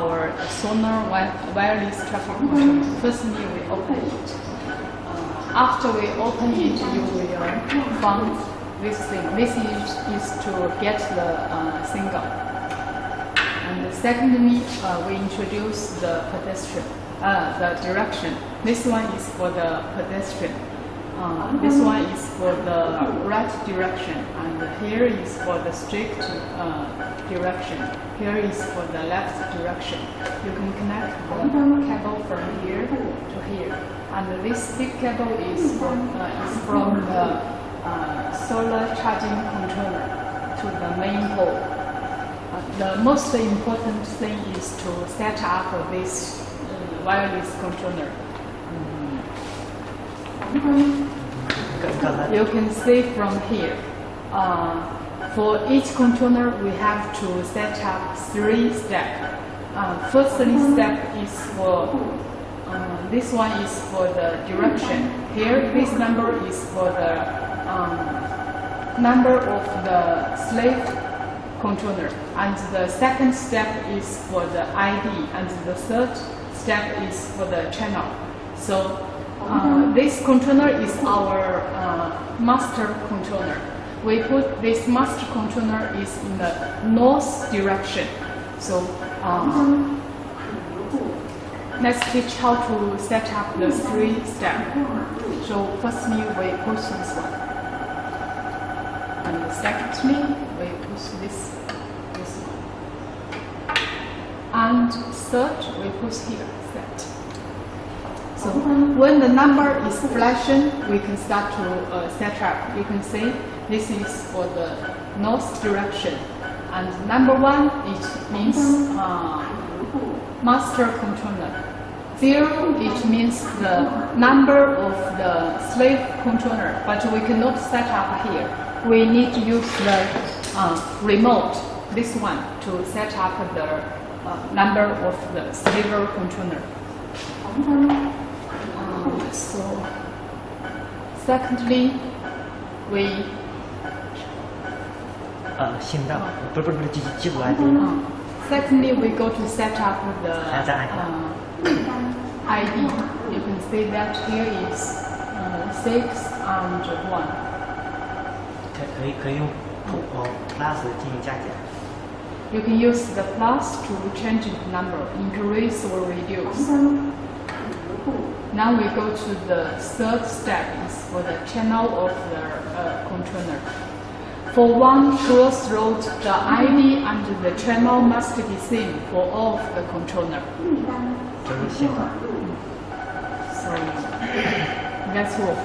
our sonar wireless traffic controller. Firstly, we open it. After we open it, you will find this thing. This is to get the signal. And secondly, we introduce the pedestrian, the direction. This one is for the pedestrian. This one is for the right direction, and here is for the straight direction. Here is for the left direction. You can connect the cable from here to here, and this big cable is from the solar charging controller to the main pole. The most important thing is to set up this wireless controller. You can see from here. For each controller, we have to set up 3 steps. Firstly, step is for this one is for the direction. Here, this number is for the number of the slave controller, and the second step is for the ID, and the third step is for the channel. So this controller is our master controller. We put this master controller is in the north direction. So let's teach how to set up the 3 steps. So firstly, we push this one, and secondly, we push this one, and third, we push here. Set. So when the number is flashing, we can start to set up. You can see this is for the north direction, and number 1 it means master controller. 0 it means the number of the slave controller, but we cannot set up here. We need to use the remote, this one, to set up the number of the slave controller. So secondly, we 新的不是记住来的。Secondly, we go to set up the ID. You can see that here is 6 and 1. 可以用plus 进行加减。You can use the plus to change the number, increase or reduce. Now we go to the third step, is for the channel of the controller. For one crossroad, the ID and the channel must be same for all of the controller. So that's all.